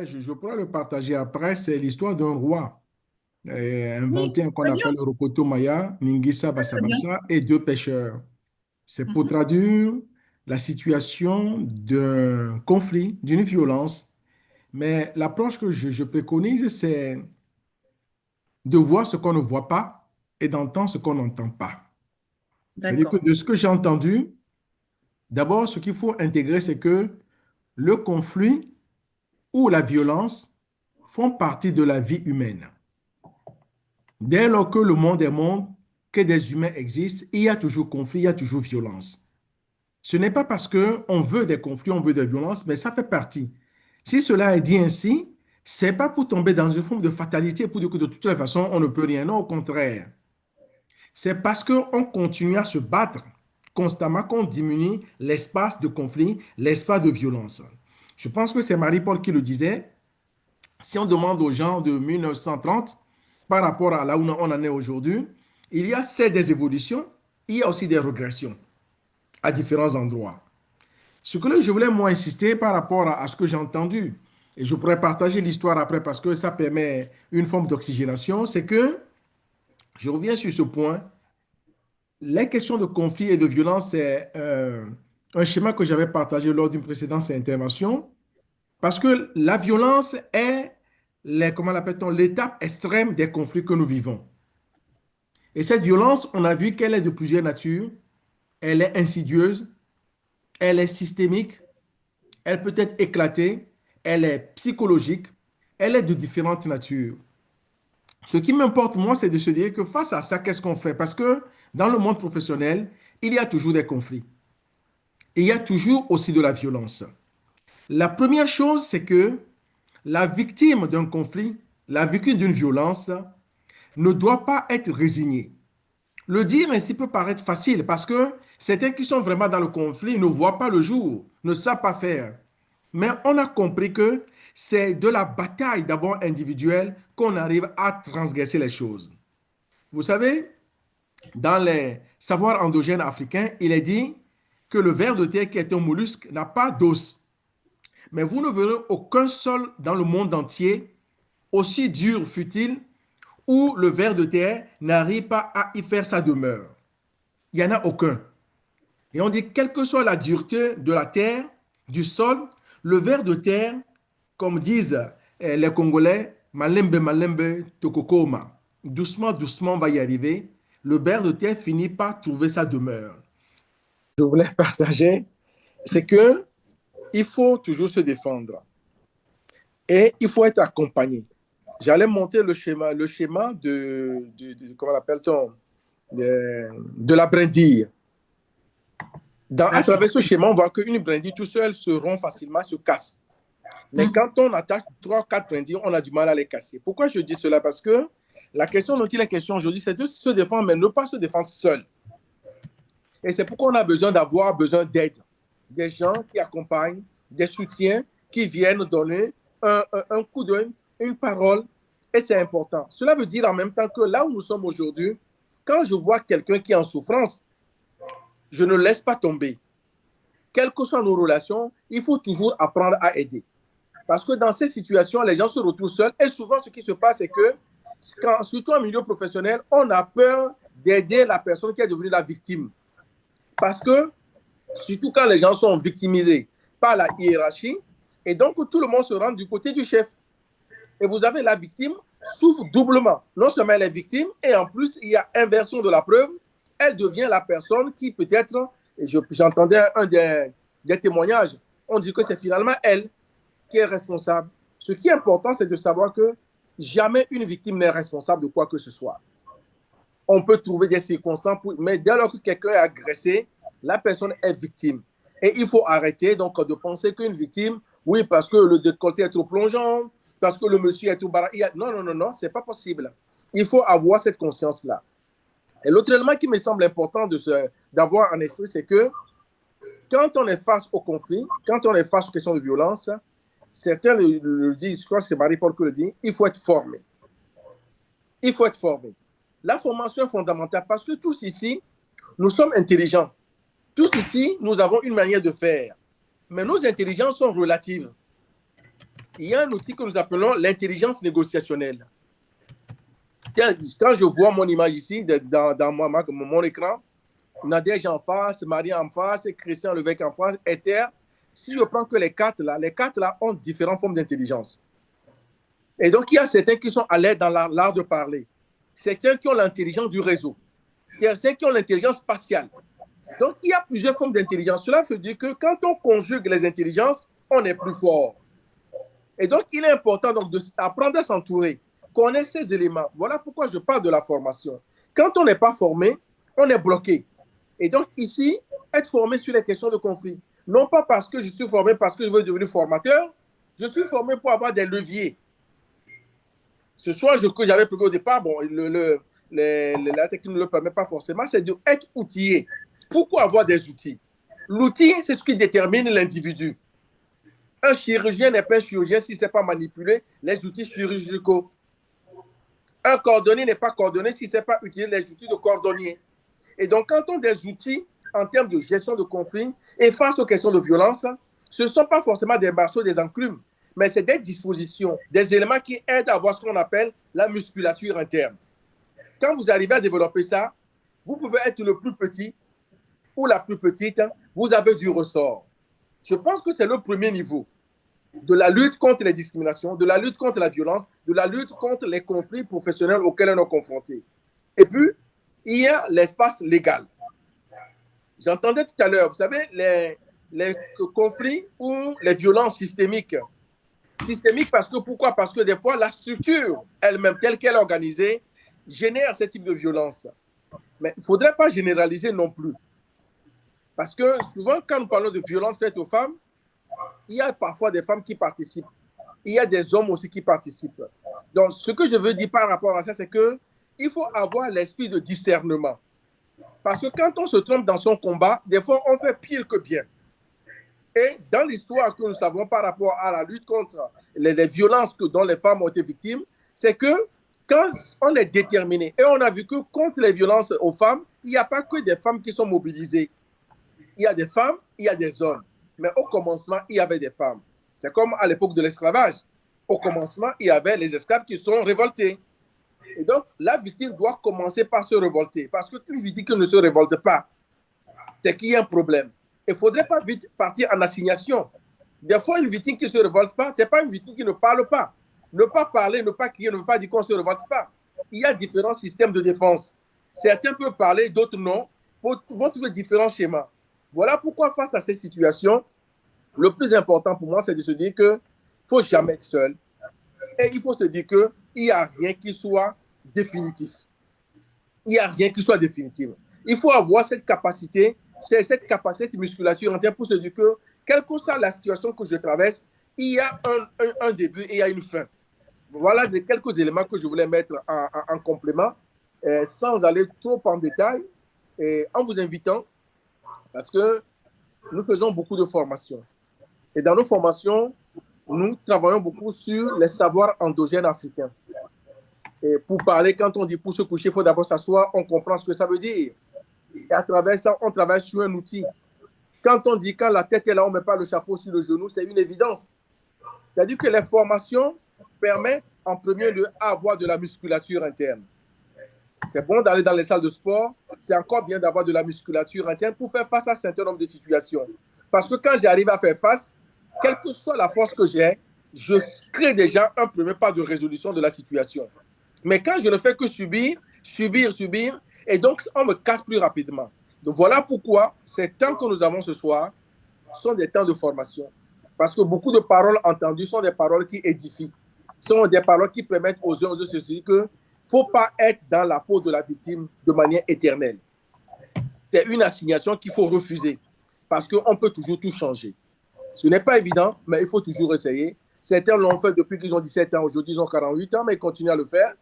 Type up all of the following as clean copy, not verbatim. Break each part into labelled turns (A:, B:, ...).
A: disais, je pourrais le partager après, c'est l'histoire d'un roi
B: Oui,
A: inventé qu'on
B: très bien,
A: appelle Rokoto Maya, Ningisa
B: très très bien.
A: Bassabassa et deux pêcheurs. C'est pour
B: Mhm.
A: traduire la situation d'un conflit, d'une violence. Mais l'approche que je préconise, c'est de voir ce qu'on ne voit pas et d'entendre ce qu'on n'entend pas. C'est-à-dire que
B: D'accord,
A: de ce que j'ai entendu, d'abord, ce qu'il faut intégrer, c'est que le conflit ou la violence font partie de la vie humaine. Dès lors que le monde est monde, que des humains existent, il y a toujours conflit, il y a toujours violence. Ce n'est pas parce qu'on veut des conflits, on veut des violences, mais ça fait partie. Si cela est dit ainsi, c'est pas pour tomber dans une forme de fatalité, pour dire que de toute façon, on ne peut rien. Non, au contraire. C'est parce qu'on continue à se battre constamment qu'on diminue l'espace de conflit, l'espace de violence. Je pense que c'est Marie-Paul qui le disait. Si on demande aux gens de 1930 par rapport à là où on en est aujourd'hui, il y a certes des évolutions, il y a aussi des régressions à différents endroits. Ce que je voulais moi insister par rapport à ce que j'ai entendu, et je pourrais partager l'histoire après parce que ça permet une forme d'oxygénation, c'est que, je reviens sur ce point, les questions de conflit et de violence, c'est un schéma que j'avais partagé lors d'une précédente intervention, parce que la violence est, comment l'appelle-t-on, l'étape extrême des conflits que nous vivons. Et cette violence, on a vu qu'elle est de plusieurs natures. Elle est insidieuse, elle est systémique, elle peut être éclatée, elle est psychologique, elle est de différentes natures. Ce qui m'importe, moi, c'est de se dire que face à ça, qu'est-ce qu'on fait? Parce que dans le monde professionnel, il y a toujours des conflits. Et il y a toujours aussi de la violence. La première chose, c'est que la victime d'un conflit, la victime d'une violence, ne doit pas être résignée. Le dire ainsi peut paraître facile parce que certains qui sont vraiment dans le conflit ne voient pas le jour, ne savent pas faire. Mais on a compris que c'est de la bataille d'abord individuelle qu'on arrive à transgresser les choses. Vous savez, dans les savoirs endogènes africains, il est dit que le ver de terre, qui est un mollusque, n'a pas d'os. Mais vous ne verrez aucun sol dans le monde entier, aussi dur fut-il, où le ver de terre n'arrive pas à y faire sa demeure. Il n'y en a aucun. Et on dit, quelle que soit la dureté de la terre, du sol, le ver de terre, comme disent les Congolais, malembe, malembe, tokokoma. Doucement, doucement, on va y arriver. Le ver de terre finit par trouver sa demeure. Je voulais partager, c'est que il faut toujours se défendre et il faut être accompagné. J'allais monter le schéma comment l'appelle-t-on, de la brindille. À travers ce schéma, on voit qu'une brindille tout seul se rompt facilement, se casse. Mais
B: Mhm.
A: quand on attache 3 4 brindilles, on a du mal à les casser. Pourquoi je dis cela? Parce que la question dont il est question aujourd'hui, c'est de se défendre, mais ne pas se défendre seul. Et c'est pourquoi on a besoin d'aide. Des gens qui accompagnent, des soutiens qui viennent donner un coup d'œil, une parole. Et c'est important. Cela veut dire en même temps que là où nous sommes aujourd'hui, quand je vois quelqu'un qui est en souffrance, je ne laisse pas tomber. Quelles que soient nos relations, il faut toujours apprendre à aider. Parce que dans ces situations, les gens se retrouvent seuls. Et souvent, ce qui se passe, c'est que, surtout en milieu professionnel, on a peur d'aider la personne qui est devenue la victime. Parce que, surtout quand les gens sont victimisés par la hiérarchie, et donc tout le monde se rend du côté du chef. Et vous avez la victime souffre doublement. Non seulement elle est victime, et en plus, il y a inversion de la preuve. Elle devient la personne qui peut-être, et j'entendais un des témoignages, on dit que c'est finalement elle qui est responsable. Ce qui est important, c'est de savoir que jamais une victime n'est responsable de quoi que ce soit. On peut trouver des circonstances, mais dès lors que quelqu'un est agressé, la personne est victime. Et il faut arrêter donc de penser qu'une victime, oui, parce que le décolleté est trop plongeant, parce que le monsieur est trop barré. Non, non, non, non, c'est pas possible. Il faut avoir cette conscience-là. Et l'autre élément qui me semble important d'avoir en esprit, c'est que quand on est face au conflit, quand on est face aux questions de violence, certains le disent, je crois que c'est Marie-Paul qui le dit, il faut être formé. Il faut être formé. La formation est fondamentale parce que tous ici, nous sommes intelligents. Tous ici, nous avons une manière de faire. Mais nos intelligences sont relatives.
B: il y a un outil que nous appelons l'intelligence négociationnelle. Quand je vois mon image ici, dans mon écran, Nadège en face, Marie en face, Christian Levesque en face, Esther, si je prends que les quatre là ont différentes formes d'intelligence. Et donc, il y a certains qui sont à l'aise dans l'art de parler, certains qui ont l'intelligence du réseau, certains qui ont l'intelligence spatiale. Donc, il y a plusieurs formes d'intelligence. Cela veut dire que quand on conjugue les intelligences, on est plus fort. Et donc, il est important d'apprendre à s'entourer, connaître ces éléments. Voilà pourquoi je parle de la formation. Quand on n'est pas formé, on est bloqué. Et donc, ici, être formé sur les questions de conflit. Non pas parce que je suis formé, parce que je veux devenir formateur, je suis formé pour avoir des leviers. Ce soit que j'avais prévu au départ, bon, la technique ne le permet pas forcément, c'est d'être outillé. Pourquoi avoir des outils? L'outil, c'est ce qui détermine l'individu. Un chirurgien n'est pas un chirurgien s'il ne sait pas manipuler les outils chirurgicaux. Un cordonnier n'est pas cordonnier s'il ne sait pas utiliser les outils de cordonnier. Et donc, quand on a des outils en termes de gestion de conflits et face aux questions de violence, ce ne sont pas forcément des marceaux, des enclumes, mais c'est des dispositions, des éléments qui aident à avoir ce qu'on appelle la musculature interne. Quand vous arrivez à développer ça, vous pouvez être le plus petit ou la plus petite, vous avez du ressort. Je pense que c'est le premier niveau de la lutte contre les discriminations, de la lutte contre la violence, de la lutte contre les conflits professionnels auxquels on est confronté. Et puis, il y a l'espace légal. J'entendais tout à l'heure, vous savez, les conflits ou les violences systémiques. Systémiques parce que pourquoi? Parce que des fois, la structure elle-même, telle qu'elle est organisée, génère ce type de violence. Mais il ne faudrait pas généraliser non plus. Parce que souvent, quand nous parlons de violences faites aux femmes, il y a parfois des femmes qui participent. Il y a des hommes aussi qui participent. Donc, ce que je veux dire par rapport à ça, c'est qu'il faut avoir l'esprit de discernement. Parce que quand on se trompe dans son combat, des fois, on fait pire que bien. Et dans l'histoire que nous savons par rapport à la lutte contre les violences dont les femmes ont été victimes, c'est que quand on est déterminé, et on a vu que contre les violences aux femmes, il n'y a pas que des femmes qui sont mobilisées. Il y a des femmes, il y a des hommes. Mais au commencement, il y avait des femmes. C'est comme à l'époque de l'esclavage. Au commencement, il y avait les esclaves qui sont révoltés. Et donc, la victime doit commencer par se révolter. Parce qu'une victime qui ne se révolte pas, c'est qu'il y a un problème. Il ne faudrait pas vite partir en assignation. Des fois, une victime qui ne se révolte pas, ce n'est pas une victime qui ne parle pas. Ne pas parler, ne pas crier, ne veut pas dire qu'on ne se révolte pas. Il y a différents systèmes de défense. Certains peuvent parler, d'autres non. Vont trouver différents schémas. Voilà pourquoi, face à ces situations, le plus important pour moi, c'est de se dire qu'il ne faut jamais être seul. Et il faut se dire qu'il n'y a rien qui soit définitif. Il n'y a rien qui soit définitif. Il faut avoir cette capacité, cette musculature entière pour se dire que, quelle que soit la situation que je traverse, il y a un début et il y a une fin. Voilà quelques éléments que je voulais mettre en complément, sans aller trop en détail, et en vous invitant, parce que nous faisons beaucoup de formations. Et dans nos formations, nous travaillons beaucoup sur les savoirs endogènes africains. Et pour parler, quand on dit pour se coucher, il faut d'abord s'asseoir, on comprend ce que ça veut dire. Et à travers ça, on travaille sur un outil. Quand on dit quand la tête est là, on ne met pas le chapeau sur le genou, c'est une évidence. C'est-à-dire que les formations permettent en premier lieu d'avoir de la musculature interne. C'est bon d'aller dans les salles de sport, c'est encore bien d'avoir de la musculature interne pour faire face à un certain nombre de situations. Parce que quand j'arrive à faire face, quelle que soit la force que j'ai, je crée déjà un premier pas de résolution de la situation. Mais quand je ne fais que subir, et donc on me casse plus rapidement. Donc voilà pourquoi ces temps que nous avons ce soir sont des temps de formation. Parce que beaucoup de paroles entendues sont des paroles qui édifient, sont des paroles qui permettent aux uns de se dire qu'il ne faut pas être dans la peau de la victime de manière éternelle. C'est une assignation qu'il faut refuser parce qu'on peut toujours tout changer. Ce n'est pas évident, mais il faut toujours essayer. Certains l'ont fait depuis qu'ils ont 17 ans, aujourd'hui ils ont 48 ans, mais ils continuent à le faire.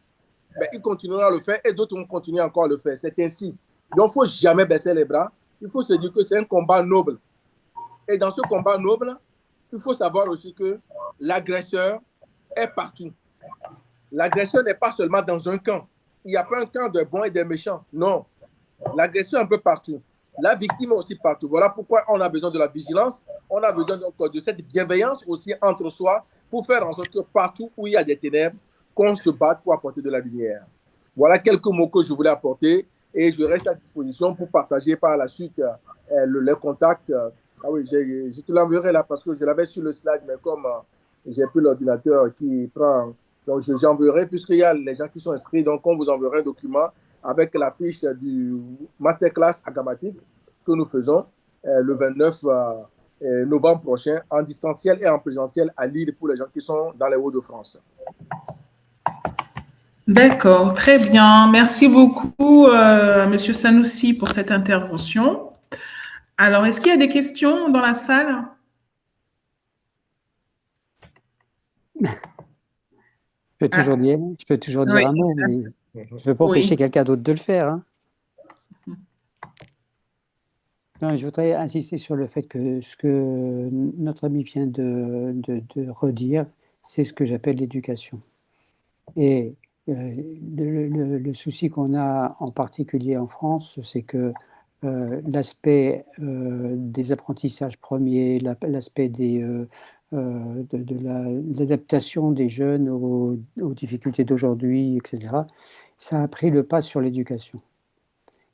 B: Ben, ils continueront à le faire et d'autres vont continuer encore à le faire. C'est ainsi. Donc, il ne faut jamais baisser les bras. Il faut se dire que c'est un combat noble. Et dans ce combat noble, il faut savoir aussi que l'agresseur est partout. L'agresseur n'est pas seulement dans un camp. Il n'y a pas un camp de bons et des méchants. Non. L'agresseur est un peu partout. La victime est aussi partout. Voilà pourquoi on a besoin de la vigilance. On a besoin de cette bienveillance aussi entre soi pour faire en sorte que partout où il y a des ténèbres, qu'on se batte pour apporter de la lumière. Voilà quelques mots que je voulais apporter et je reste à disposition pour partager par la suite les contacts. Ah oui, je te l'enverrai là parce que je l'avais sur le slide, mais comme j'ai plus l'ordinateur qui prend, donc j'enverrai puisqu'il y a les gens qui sont inscrits, donc on vous enverra un document avec la fiche du masterclass agamatique que nous faisons le 29 novembre prochain en distanciel et en présentiel à Lille pour les gens qui sont dans les Hauts-de-France.
C: D'accord, très bien. Merci beaucoup, Monsieur Sanoussi, pour cette intervention. Alors, est-ce qu'il y a des questions dans la salle?
D: Je peux toujours dire
C: Oui.
D: un mot, mais je ne veux pas
C: Oui.
D: empêcher quelqu'un d'autre de le faire. Hein. Non, je voudrais insister sur le fait que ce que notre ami vient de redire, c'est ce que j'appelle l'éducation. Et le souci qu'on a en particulier en France, c'est que l'aspect des apprentissages premiers, l'aspect de l'adaptation des jeunes aux difficultés d'aujourd'hui, etc., ça a pris le pas sur l'éducation.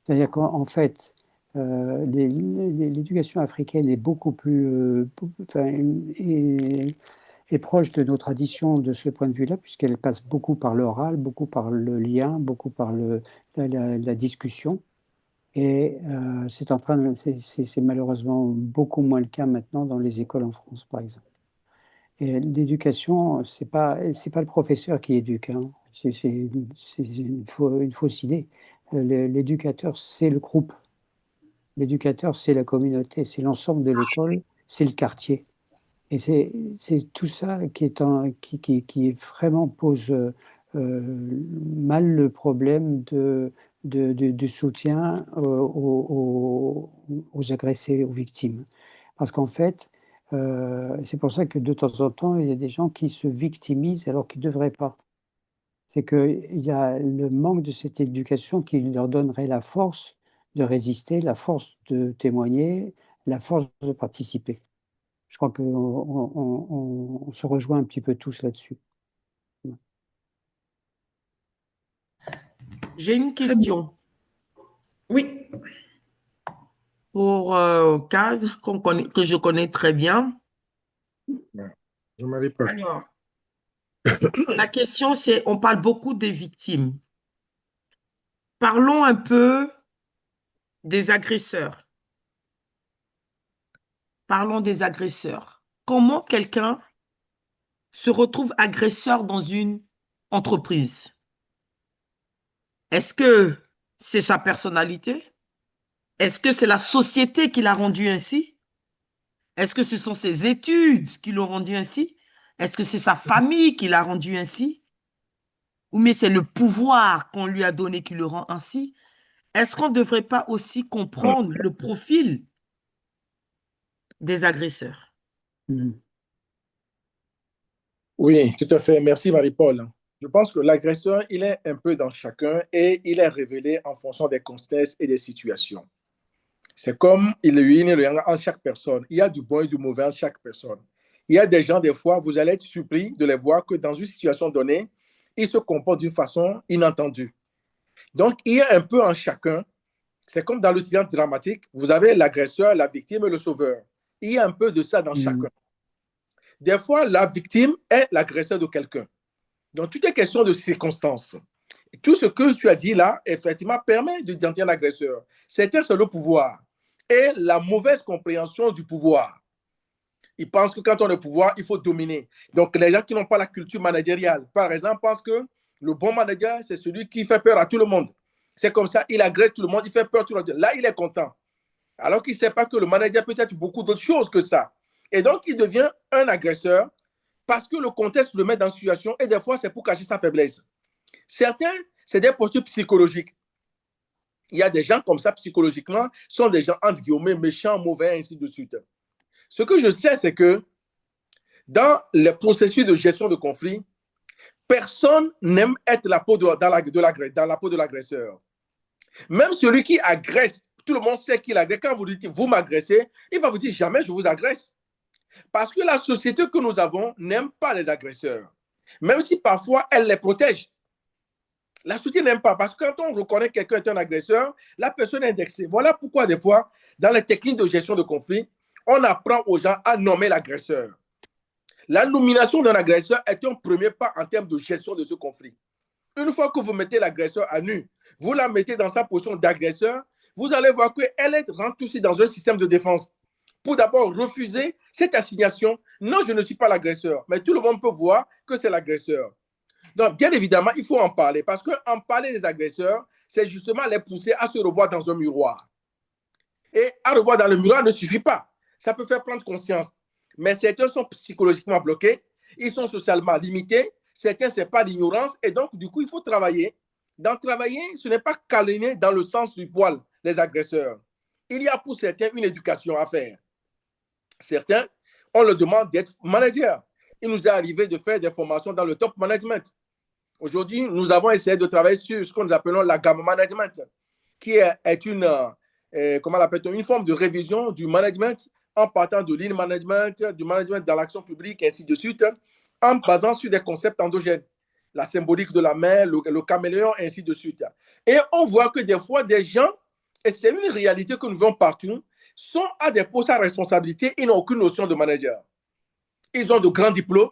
D: C'est-à-dire qu'en fait, l'éducation africaine est beaucoup plus est proche de nos traditions de ce point de vue-là, puisqu'elle passe beaucoup par l'oral, beaucoup par le lien, beaucoup par la discussion. Et c'est malheureusement beaucoup moins le cas maintenant dans les écoles en France, par exemple. Et l'éducation, c'est pas le professeur qui éduque, hein. C'est une fausse idée. L'éducateur, c'est le groupe. L'éducateur, c'est la communauté, c'est l'ensemble de l'école, c'est le quartier. Et c'est tout ça qui vraiment pose mal le problème de soutien aux agressés, aux victimes. Parce qu'en fait, c'est pour ça que de temps en temps, il y a des gens qui se victimisent alors qu'ils ne devraient pas. C'est qu'il y a le manque de cette éducation qui leur donnerait la force de résister, la force de témoigner, la force de participer. Je crois qu'on se rejoint un petit peu tous là-dessus.
E: J'ai une question.
C: Oui.
E: Pour Kaz, que je connais très bien.
B: Je m'avais pas.
E: Alors, la question c'est, on parle beaucoup des victimes. Parlons un peu des agresseurs. Parlons des agresseurs. Comment quelqu'un se retrouve agresseur dans une entreprise? Est-ce que c'est sa personnalité? Est-ce que c'est la société qui l'a rendu ainsi? Est-ce que ce sont ses études qui l'ont rendu ainsi? Est-ce que c'est sa famille qui l'a rendu ainsi? Ou mais c'est le pouvoir qu'on lui a donné qui le rend ainsi? Est-ce qu'on ne devrait pas aussi comprendre le profil des agresseurs?
B: Oui, tout à fait. Merci, Marie-Paul. Je pense que l'agresseur, il est un peu dans chacun et il est révélé en fonction des contextes et des situations. C'est comme il y a le yang en chaque personne. Il y a du bon et du mauvais en chaque personne. Il y a des gens, des fois, vous allez être surpris de les voir que dans une situation donnée, ils se comportent d'une façon inattendue. Donc, il y a un peu en chacun. C'est comme dans le théâtre dramatique, vous avez l'agresseur, la victime et le sauveur. Il y a un peu de ça dans chacun. Des fois, la victime est l'agresseur de quelqu'un. Donc, tout est question de circonstances. Tout ce que tu as dit là, effectivement, permet d'identifier l'agresseur. C'est le pouvoir et la mauvaise compréhension du pouvoir. Ils pensent que quand on est au pouvoir, il faut dominer. Donc, les gens qui n'ont pas la culture managériale, par exemple, pensent que le bon manager, c'est celui qui fait peur à tout le monde. C'est comme ça, il agresse tout le monde, il fait peur à tout le monde. Là, il est content. Alors qu'il ne sait pas que le manager peut être beaucoup d'autres choses que ça. Et donc, il devient un agresseur parce que le contexte le met dans une situation et des fois, c'est pour cacher sa faiblesse. Certains, c'est des postures psychologiques. Il y a des gens comme ça, psychologiquement, sont des gens, entre guillemets, méchants, mauvais, ainsi de suite. Ce que je sais, c'est que dans les processus de gestion de conflit, personne n'aime être la peau dans la peau de l'agresseur. Même celui qui agresse, tout le monde sait qu'il agresse. Quand vous dites, vous m'agressez, il va vous dire, jamais je vous agresse. Parce que la société que nous avons n'aime pas les agresseurs, même si parfois elle les protège. La société n'aime pas, parce que quand on reconnaît que quelqu'un est un agresseur, la personne est indexée. Voilà pourquoi des fois, dans les techniques de gestion de conflit, on apprend aux gens à nommer l'agresseur. La nomination d'un agresseur est un premier pas en termes de gestion de ce conflit. Une fois que vous mettez l'agresseur à nu, vous la mettez dans sa position d'agresseur, vous allez voir qu'elle rentre aussi dans un système de défense. Pour d'abord refuser cette assignation. Non, je ne suis pas l'agresseur, mais tout le monde peut voir que c'est l'agresseur. Donc, bien évidemment, il faut en parler, parce qu'en parler des agresseurs, c'est justement les pousser à se revoir dans un miroir. Et à revoir dans le miroir ne suffit pas. Ça peut faire prendre conscience. Mais certains sont psychologiquement bloqués, ils sont socialement limités, certains, ce n'est pas l'ignorance, et donc, du coup, il faut travailler. Dans travailler, ce n'est pas câliner dans le sens du poil les agresseurs. Il y a pour certains une éducation à faire. Certains, on leur demande d'être manager. Il nous est arrivé de faire des formations dans le top management. Aujourd'hui, nous avons essayé de travailler sur ce que nous appelons la gamme management, qui est une, comment l'appelle-t-on, une forme de révision du management en partant de lean management, du management dans l'action publique, et ainsi de suite, en basant sur des concepts endogènes. La symbolique de la main, le caméléon, et ainsi de suite. Et on voit que des fois, des gens, et c'est une réalité que nous voyons partout, sont à des postes à responsabilité, ils n'ont aucune notion de manager. Ils ont de grands diplômes,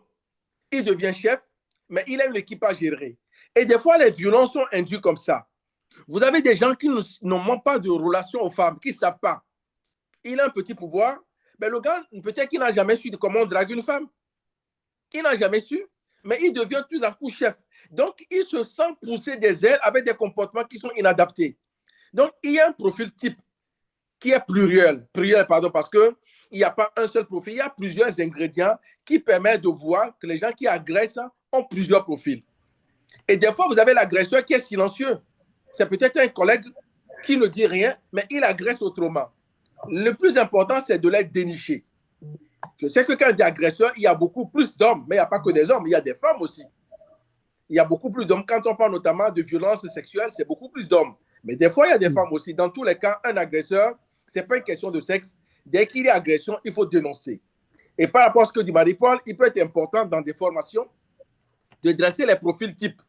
B: ils deviennent chefs, mais il a une équipe à gérer. Et des fois, les violences sont induites comme ça. Vous avez des gens qui n'ont pas de relation aux femmes, qui ne savent pas. Il a un petit pouvoir, mais le gars, peut-être qu'il n'a jamais su comment on drague une femme. Il n'a jamais su, mais il devient tout à coup chef. Donc, il se sent pousser des ailes avec des comportements qui sont inadaptés. Donc, il y a un profil type qui est pluriel, parce qu'il n'y a pas un seul profil, il y a plusieurs ingrédients qui permettent de voir que les gens qui agressent ont plusieurs profils. Et des fois, vous avez l'agresseur qui est silencieux. C'est peut-être un collègue qui ne dit rien, mais il agresse autrement. Le plus important, c'est de les dénicher. Je sais que quand il y a agresseur, il y a beaucoup plus d'hommes, mais il n'y a pas que des hommes, il y a des femmes aussi. Il y a beaucoup plus d'hommes. Quand on parle notamment de violence sexuelle, c'est beaucoup plus d'hommes. Mais des fois, il y a des femmes aussi. Dans tous les cas, un agresseur, ce n'est pas une question de sexe. Dès qu'il y a agression, il faut dénoncer. Et par rapport à ce que dit Marie-Paul, il peut être important dans des formations de dresser les profils types.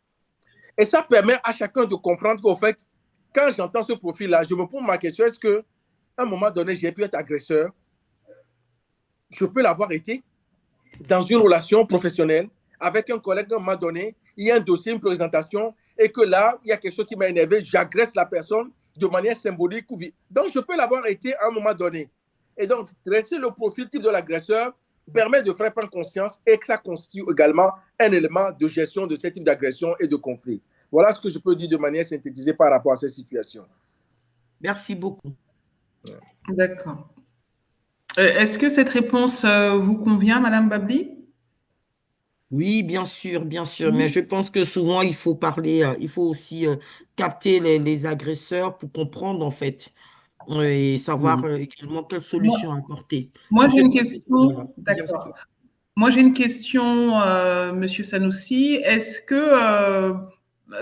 B: Et ça permet à chacun de comprendre qu'au fait, quand j'entends ce profil-là, je me pose ma question, est-ce qu'à un moment donné, j'ai pu être agresseur? Je peux l'avoir été dans une relation professionnelle avec un collègue à un moment donné, il y a un dossier, une présentation, et que là, il y a quelque chose qui m'a énervé, j'agresse la personne de manière symbolique. Donc, je peux l'avoir été à un moment donné. Et donc, dresser le profil type de l'agresseur permet de faire prendre conscience et que ça constitue également un élément de gestion de ce type d'agression et de conflit. Voilà ce que je peux dire de manière synthétisée par rapport à cette situation.
E: Merci beaucoup.
C: D'accord. Est-ce que cette réponse vous convient, Madame Babli?
E: Oui, bien sûr, mais je pense que souvent, il faut parler, il faut aussi capter les agresseurs pour comprendre, en fait, et savoir également quelles solutions apporter.
C: Moi, j'ai une question.
E: Voilà.
C: D'accord. Moi, j'ai une question, Monsieur Sanoussi. Est-ce que,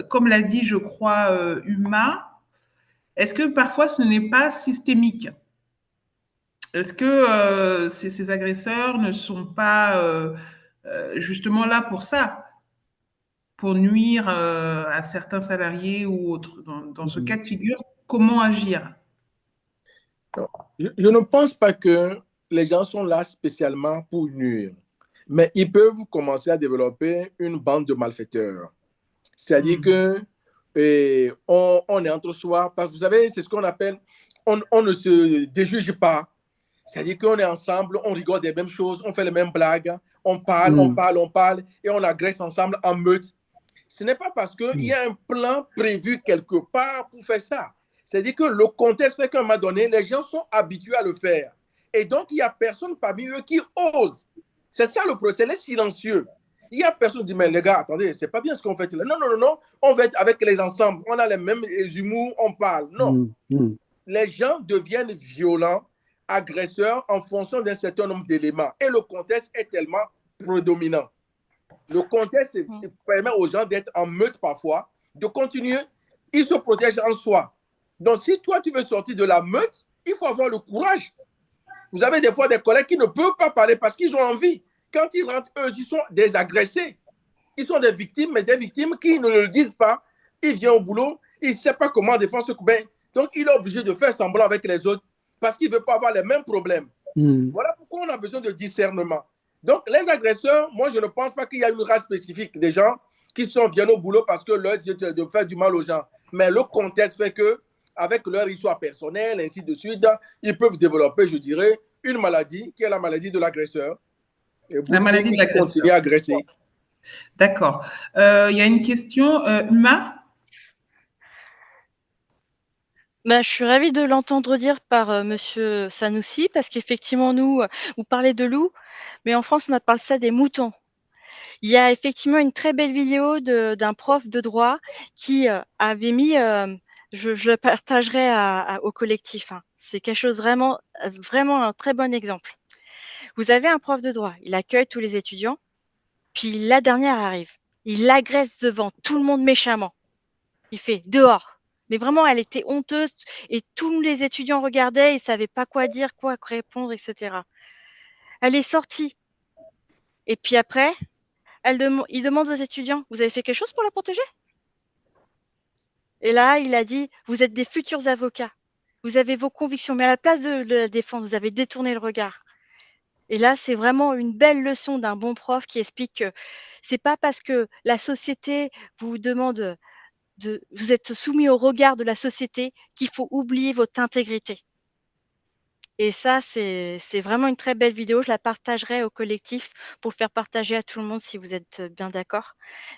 C: comme l'a dit, je crois, Uma, est-ce que parfois ce n'est pas systémique? Est-ce que ces agresseurs ne sont pas justement là pour ça, pour nuire à certains salariés ou autres? Dans ce cas de figure, comment agir?
B: Je ne pense pas que les gens sont là spécialement pour nuire, mais ils peuvent commencer à développer une bande de malfaiteurs. C'est-à-dire que on est entre soi, parce que vous savez, c'est ce qu'on appelle, on ne se déjuge pas. C'est-à-dire qu'on est ensemble, on rigole des mêmes choses, on fait les mêmes blagues, on parle, et on agresse ensemble en meute. Ce n'est pas parce qu'il y a un plan prévu quelque part pour faire ça. C'est-à-dire que le contexte fait qu'à un moment donné, les gens sont habitués à le faire. Et donc, il n'y a personne parmi eux qui ose. C'est ça le procès, les silencieux. Il y a personne qui dit, mais les gars, attendez, c'est pas bien ce qu'on fait là. Non, on va être avec les ensembles, on a les mêmes humours, on parle. Non. Les gens deviennent violents, agresseurs en fonction d'un certain nombre d'éléments. Et le contexte est tellement prédominant. Le contexte permet aux gens d'être en meute parfois, de continuer. Ils se protègent en soi. Donc, si toi, tu veux sortir de la meute, il faut avoir le courage Vous avez des fois des collègues qui ne peuvent pas parler parce qu'ils ont envie. Quand ils rentrent, eux, ils sont des agressés. Ils sont des victimes, mais des victimes qui ne le disent pas. Il vient au boulot, il ne sait pas comment défendre ce copain. Donc, il est obligé de faire semblant avec les autres parce qu'il ne veut pas avoir les mêmes problèmes. Voilà pourquoi on a besoin de discernement. Donc, les agresseurs, moi, je ne pense pas qu'il y a une race spécifique des gens qui viennent au boulot parce que leur idée est de faire du mal aux gens. Mais le contexte fait que, avec leur histoire personnelle, ainsi de suite, ils peuvent développer, je dirais, une maladie qui est la maladie de l'agresseur. Et
C: La maladie de l'agresseur.
B: Continuer à agresser.
C: D'accord. Il y a une question. Uma?
F: Je suis ravie de l'entendre dire par Monsieur Sanoussi, parce qu'effectivement, nous, vous parlez de loups, mais en France, on appelle ça des moutons. Il y a effectivement une très belle vidéo d'un prof de droit qui avait mis, je le partagerai au collectif, hein. C'est quelque chose vraiment un très bon exemple. Vous avez un prof de droit, il accueille tous les étudiants, puis la dernière arrive. Il l'agresse devant tout le monde méchamment. Il fait dehors. Mais vraiment, elle était honteuse et tous les étudiants regardaient, ils ne savaient pas quoi dire, quoi répondre, etc. Elle est sortie. Et puis après, il demande aux étudiants, vous avez fait quelque chose pour la protéger? Et là, il a dit, vous êtes des futurs avocats. Vous avez vos convictions, mais à la place de la défendre, vous avez détourné le regard. Et là, c'est vraiment une belle leçon d'un bon prof qui explique que c'est pas parce que la société vous demande vous êtes soumis au regard de la société qu'il faut oublier votre intégrité. Et ça, c'est vraiment une très belle vidéo. Je la partagerai au collectif pour le faire partager à tout le monde si vous êtes bien d'accord.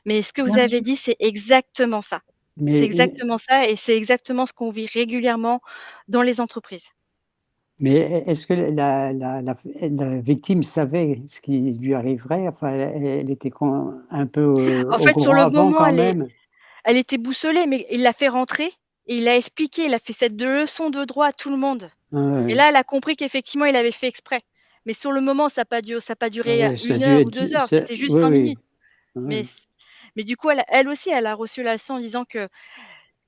F: Mais ce que vous
C: Bien
F: avez
C: sûr.
F: dit, c'est exactement ça. C'est
D: Mais,
F: exactement ça et c'est exactement ce qu'on vit régulièrement dans les entreprises.
D: mais est-ce que la victime savait ce qui lui arriverait? Enfin, elle était un peu
F: En
D: au
F: fait, sur
D: courant
F: le
D: avant
F: moment,
D: quand même?
F: elle était boussolée, mais il l'a fait rentrer et il a expliqué, il a fait cette leçon de droit à tout le monde.
D: Ah
F: Et
D: ouais.
F: là, elle a compris qu'effectivement, il avait fait exprès. Mais sur le moment, ça n'a pas
D: Ah
F: duré
D: ouais, ça a
F: 1
D: dû
F: heure ou 2
D: être.
F: heures, c'était juste
D: Oui,
F: 5
D: oui.
F: minutes.
D: Ouais.
F: Mais du coup, elle aussi, elle a reçu la leçon en disant que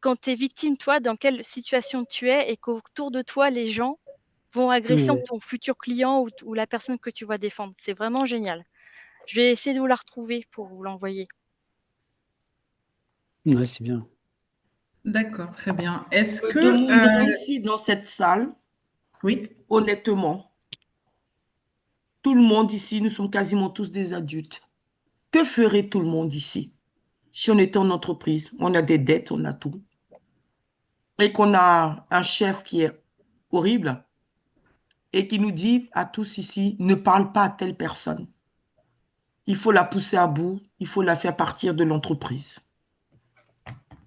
F: quand tu es victime, toi, dans quelle situation tu es et qu'autour de toi, les gens vont agresser
D: Ouais.
F: ton futur client ou la personne que tu vas défendre. C'est vraiment génial. Je vais essayer de vous la retrouver pour vous l'envoyer.
D: Ouais, c'est bien.
C: D'accord, très bien. Est-ce
E: Je
C: que...
E: demanderais ici, dans cette salle,
C: oui,
E: honnêtement, tout le monde ici, nous sommes quasiment tous des adultes. Que ferait tout le monde ici si on était en entreprise? On a des dettes, on a tout. Et qu'on a un chef qui est horrible et qui nous dit à tous ici, ne parle pas à telle personne. Il faut la pousser à bout, il faut la faire partir de l'entreprise.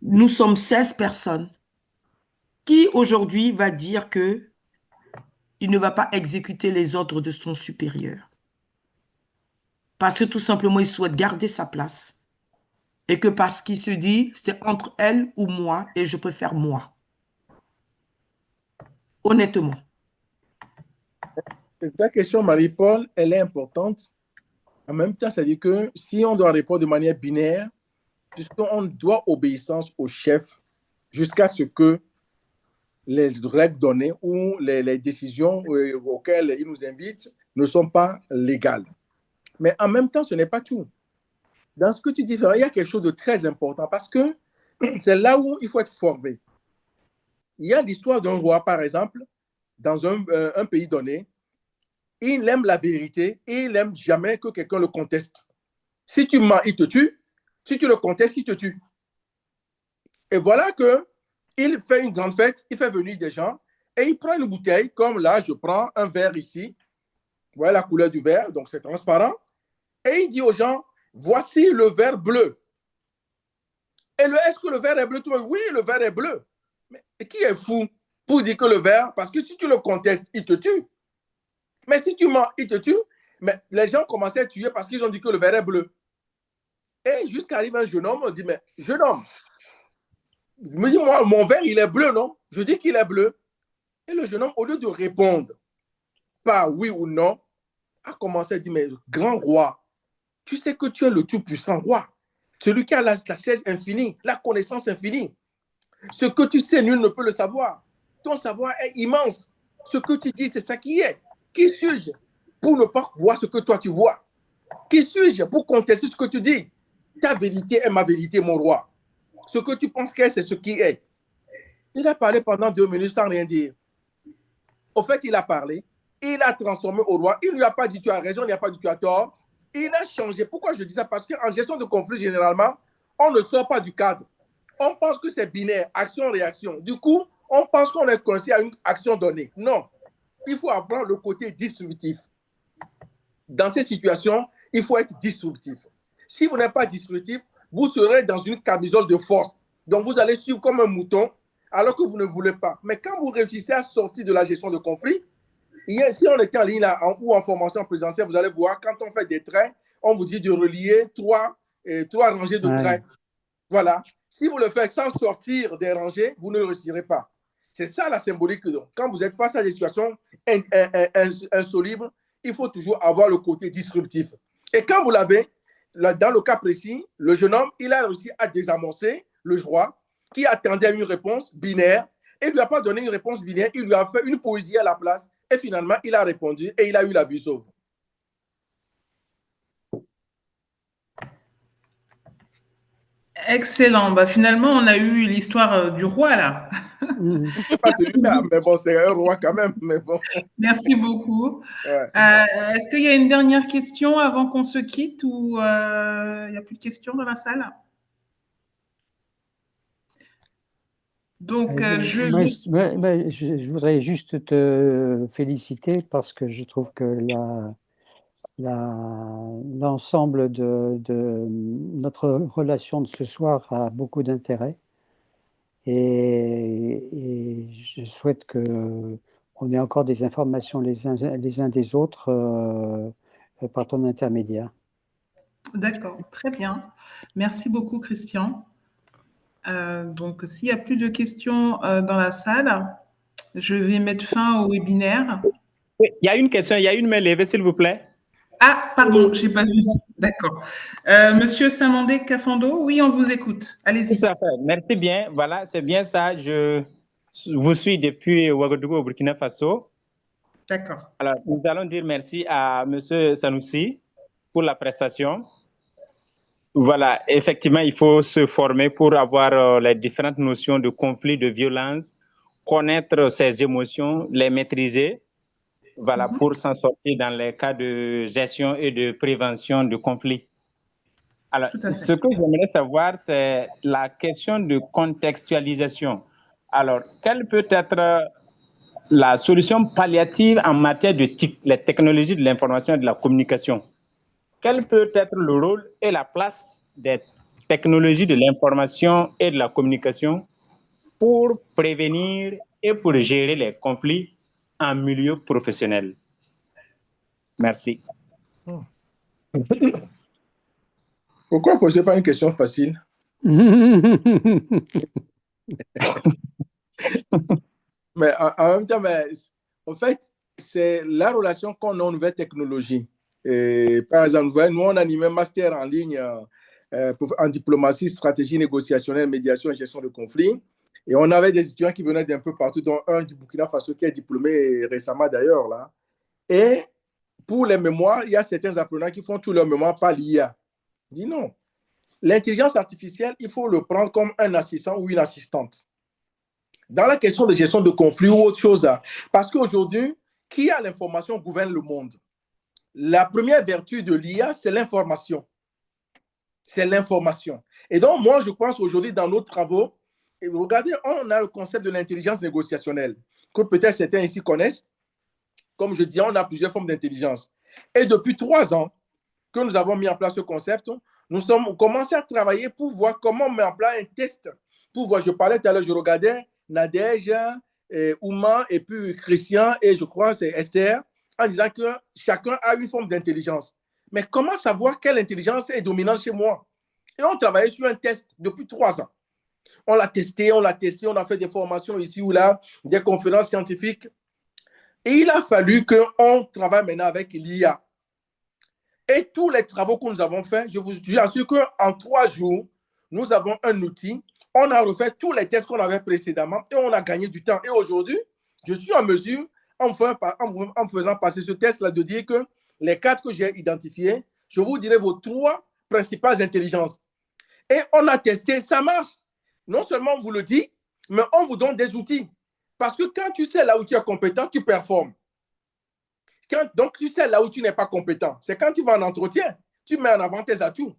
E: Nous sommes 16 personnes. Qui aujourd'hui va dire que il ne va pas exécuter les ordres de son supérieur? Parce que tout simplement, il souhaite garder sa place. Et que parce qu'il se dit, c'est entre elle ou moi et je peux faire moi. Honnêtement.
B: Ta question, Marie-Paul, elle est importante. En même temps, ça dit que si on doit répondre de manière binaire, puisqu'on doit obéissance au chef jusqu'à ce que les règles données ou les décisions auxquelles il nous invite ne sont pas légales. Mais en même temps, ce n'est pas tout. Dans ce que tu dis, il y a quelque chose de très important parce que c'est là où il faut être formé. Il y a l'histoire d'un roi, par exemple, dans un pays donné. Il aime la vérité et il n'aime jamais que quelqu'un le conteste. Si tu mens, il te tue. Si tu le contestes, il te tue. Et voilà qu'il fait une grande fête, il fait venir des gens et il prend une bouteille, comme là, je prends un verre ici. Vous voyez la couleur du verre, donc c'est transparent. Et il dit aux gens, voici le verre bleu. Et est-ce que le verre est bleu? Tout le monde, oui, le verre est bleu. Mais qui est fou pour dire que le verre, parce que si tu le contestes, il te tue. Mais si tu mens, il te tue. Mais les gens commençaient à tuer parce qu'ils ont dit que le verre est bleu. Et jusqu'arrive un jeune homme, on dit, mais jeune homme, me dit, moi, mon verre, il est bleu, non? Je dis qu'il est bleu. Et le jeune homme, au lieu de répondre par oui ou non, a commencé à dire, mais grand roi, tu sais que tu es le tout-puissant roi, celui qui a la chaise infinie, la connaissance infinie. Ce que tu sais, nul ne peut le savoir. Ton savoir est immense. Ce que tu dis, c'est ça qui est. Qui suis-je pour ne pas voir ce que toi tu vois? Qui suis-je pour contester ce que tu dis? Ta vérité est ma vérité, mon roi. Ce que tu penses qu'est, c'est ce qui est. Il a parlé pendant 2 minutes sans rien dire. Au fait, il a parlé, il a transformé au roi. Il ne lui a pas dit tu as raison, il n'y a pas dit tu as tort. Il a changé. Pourquoi je dis ça? Parce qu'en gestion de conflit, généralement, on ne sort pas du cadre. On pense que c'est binaire, action-réaction. Du coup, on pense qu'on est coincé à une action donnée. Non. Il faut avoir le côté distributif. Dans ces situations, il faut être distributif. Si vous n'êtes pas distributif, vous serez dans une camisole de force. Donc, vous allez suivre comme un mouton alors que vous ne voulez pas. Mais quand vous réussissez à sortir de la gestion de conflit, si on était en ligne là, ou en formation présentielle, vous allez voir, quand on fait des traits, on vous dit de relier trois rangées de traits. Voilà. Si vous le faites sans sortir des rangées, vous ne réussirez pas. C'est ça la symbolique. Quand vous êtes face à des situations insolubles, il faut toujours avoir le côté disruptif. Et quand vous l'avez, dans le cas précis, le jeune homme, il a réussi à désamorcer le roi qui attendait une réponse binaire et ne lui a pas donné une réponse binaire, il lui a fait une poésie à la place et finalement, il a répondu et il a eu la vue sauve.
C: Excellent. Bah, finalement, on a eu l'histoire du roi, là.
B: C'est pas celui-là, mais bon, c'est un roi quand même. Mais bon.
C: Merci beaucoup.
B: Ouais.
C: Est-ce qu'il y a une dernière question avant qu'on se quitte ou il n'y a plus de questions dans la salle? Donc,
D: je voudrais juste te féliciter parce que je trouve que l'ensemble de notre relation de ce soir a beaucoup d'intérêt et je souhaite qu'on ait encore des informations les uns des autres par ton intermédiaire.
C: D'accord, très bien. Merci beaucoup, Christian. Donc, s'il n'y a plus de questions dans la salle, je vais mettre fin au webinaire.
G: Oui, il y a une question, il y a une main levée, s'il vous plaît.
C: Ah, pardon, je n'ai pas vu. D'accord. Monsieur Samandé Kafando, oui, on vous écoute. Allez-y.
G: Tout à fait. Merci bien. Voilà, c'est bien ça. Je vous suis depuis Ouagadougou au Burkina Faso.
C: D'accord.
G: Alors, nous allons dire merci à Monsieur Sanoussi pour la prestation. Voilà, effectivement, il faut se former pour avoir les différentes notions de conflit, de violence, connaître ses émotions, les maîtriser, voilà, pour s'en sortir dans les cas de gestion et de prévention de conflits. Alors, ce que j'aimerais savoir, c'est la question de contextualisation. Alors, quelle peut être la solution palliative en matière de TIC, les technologies de l'information et de la communication? Quel peut être le rôle et la place des technologies de l'information et de la communication pour prévenir et pour gérer les conflits en milieu professionnel? Merci.
B: Pourquoi ne posez pas une question facile? Mais en même temps, en fait, c'est la relation qu'on a aux nouvelles technologies. Et, par exemple, nous, on animait un master en ligne en diplomatie, stratégie négociationnelle, médiation et gestion de conflits. Et on avait des étudiants qui venaient d'un peu partout, dont un du Burkina Faso qui est diplômé récemment d'ailleurs. Là. Et pour les mémoires, il y a certains apprenants qui font tout leur mémoire par l'IA. Je dis non. L'intelligence artificielle, il faut le prendre comme un assistant ou une assistante. Dans la question de gestion de conflits ou autre chose, parce qu'aujourd'hui, qui a l'information gouverne le monde. La première vertu de l'IA, c'est l'information. C'est l'information. Et donc, moi, je pense aujourd'hui, dans nos travaux, regardez, on a le concept de l'intelligence négociationnelle, que peut-être certains ici connaissent. Comme je dis, on a plusieurs formes d'intelligence. Et depuis 3 ans que nous avons mis en place ce concept, nous sommes commencé à travailler pour voir comment mettre en place un test. Pour voir, je parlais tout à l'heure, je regardais Nadège, Ouma, et puis Christian, et je crois c'est Esther, en disant que chacun a une forme d'intelligence. Mais comment savoir quelle intelligence est dominante chez moi? Et on travaillait sur un test depuis 3 ans. On l'a testé, on a fait des formations ici ou là, des conférences scientifiques. Et il a fallu qu'on travaille maintenant avec l'IA. Et tous les travaux que nous avons faits, je vous assure qu'en 3 jours, nous avons un outil. On a refait tous les tests qu'on avait précédemment et on a gagné du temps. Et aujourd'hui, je suis en mesure, en me faisant passer ce test-là, de dire que les 4 que j'ai identifiés, je vous dirai vos 3 principales intelligences. Et on a testé, ça marche. Non seulement on vous le dit, mais on vous donne des outils. Parce que quand tu sais là où tu es compétent, tu performes. Donc, tu sais là où tu n'es pas compétent. C'est quand tu vas en entretien, tu mets en avant tes atouts.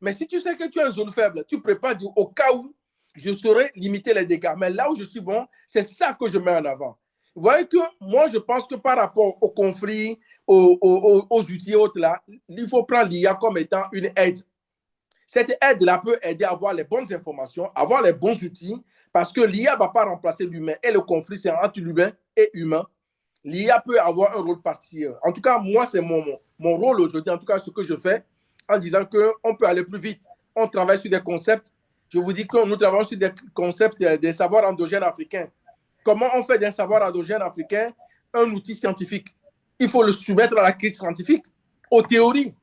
B: Mais si tu sais que tu as une zone faible, tu prépares au cas où je saurais limiter les dégâts. Mais là où je suis bon, c'est ça que je mets en avant. Vous voyez que moi, je pense que par rapport aux conflits, aux outils autres là, il faut prendre l'IA comme étant une aide. Cette aide-là peut aider à avoir les bonnes informations, avoir les bons outils, parce que l'IA ne va pas remplacer l'humain. Et le conflit, c'est entre l'humain et humain. L'IA peut avoir un rôle particulier. En tout cas, moi, c'est mon rôle aujourd'hui, en tout cas, ce que je fais, en disant qu'on peut aller plus vite. On travaille sur des concepts. Je vous dis que nous travaillons sur des concepts des savoirs endogènes africains. Comment on fait d'un savoir endogène africain un outil scientifique? Il faut le soumettre à la critique scientifique, aux théories.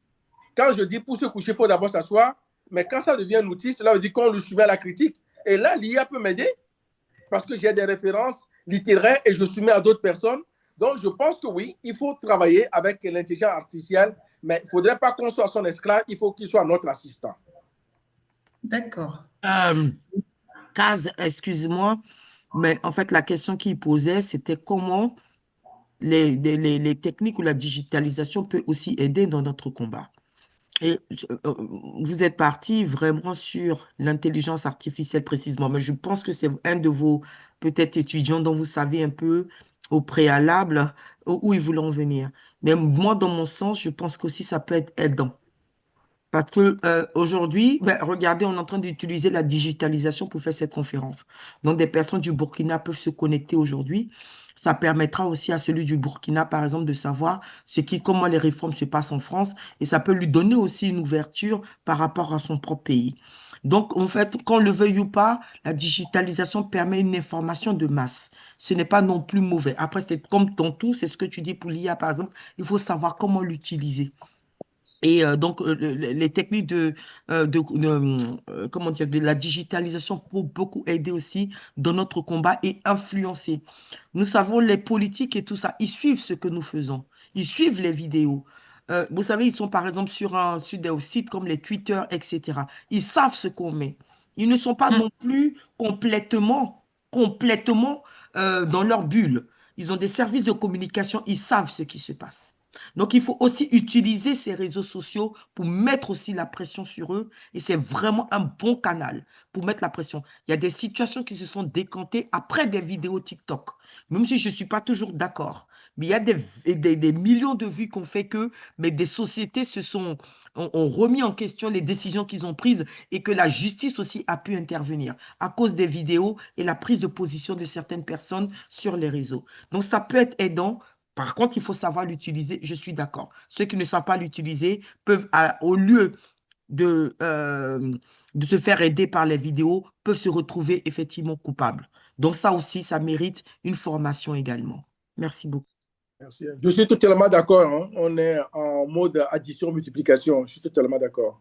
B: Quand je dis pour se coucher, il faut d'abord s'asseoir. Mais quand ça devient un outil, cela veut dire qu'on le soumet à la critique. Et là, l'IA peut m'aider parce que j'ai des références littéraires et je soumets à d'autres personnes. Donc, je pense que oui, il faut travailler avec l'intelligence artificielle, mais il ne faudrait pas qu'on soit son esclave, il faut qu'il soit notre assistant.
C: D'accord.
E: Kaz, excuse-moi, mais en fait, la question qu'il posait, c'était comment les techniques ou la digitalisation peut aussi aider dans notre combat. Et vous êtes parti vraiment sur l'intelligence artificielle précisément, mais je pense que c'est un de vos peut-être étudiants dont vous savez un peu au préalable où ils voulaient en venir. Mais moi, dans mon sens, je pense qu'aussi ça peut être aidant. Parce que aujourd'hui, regardez, on est en train d'utiliser la digitalisation pour faire cette conférence. Donc, des personnes du Burkina peuvent se connecter aujourd'hui. Ça permettra aussi à celui du Burkina, par exemple, de savoir comment les réformes se passent en France. Et ça peut lui donner aussi une ouverture par rapport à son propre pays. Donc, en fait, qu'on le veuille ou pas, la digitalisation permet une information de masse. Ce n'est pas non plus mauvais. Après, c'est comme dans tout, c'est ce que tu dis pour l'IA, par exemple, il faut savoir comment l'utiliser. Et donc, les techniques comment dire, de la digitalisation pour beaucoup aider aussi dans notre combat et influencer. Nous savons, les politiques et tout ça, ils suivent ce que nous faisons. Ils suivent les vidéos. Vous savez, ils sont par exemple sur des sites comme les Twitter, etc. Ils savent ce qu'on met. Ils ne sont pas non plus complètement dans leur bulle. Ils ont des services de communication, ils savent ce qui se passe. Donc, il faut aussi utiliser ces réseaux sociaux pour mettre aussi la pression sur eux. Et c'est vraiment un bon canal pour mettre la pression. Il y a des situations qui se sont décantées après des vidéos TikTok. Même si je ne suis pas toujours d'accord. Mais il y a des millions de vues qu'on fait mais des sociétés ont remis en question les décisions qu'ils ont prises et que la justice aussi a pu intervenir à cause des vidéos et la prise de position de certaines personnes sur les réseaux. Donc, ça peut être aidant. Par contre, il faut savoir l'utiliser, je suis d'accord. Ceux qui ne savent pas l'utiliser peuvent, au lieu de se faire aider par les vidéos, peuvent se retrouver effectivement coupables. Donc ça aussi, ça mérite une formation également. Merci beaucoup.
B: Merci. Je suis totalement d'accord. Hein. On est en mode addition-multiplication. Je suis totalement d'accord.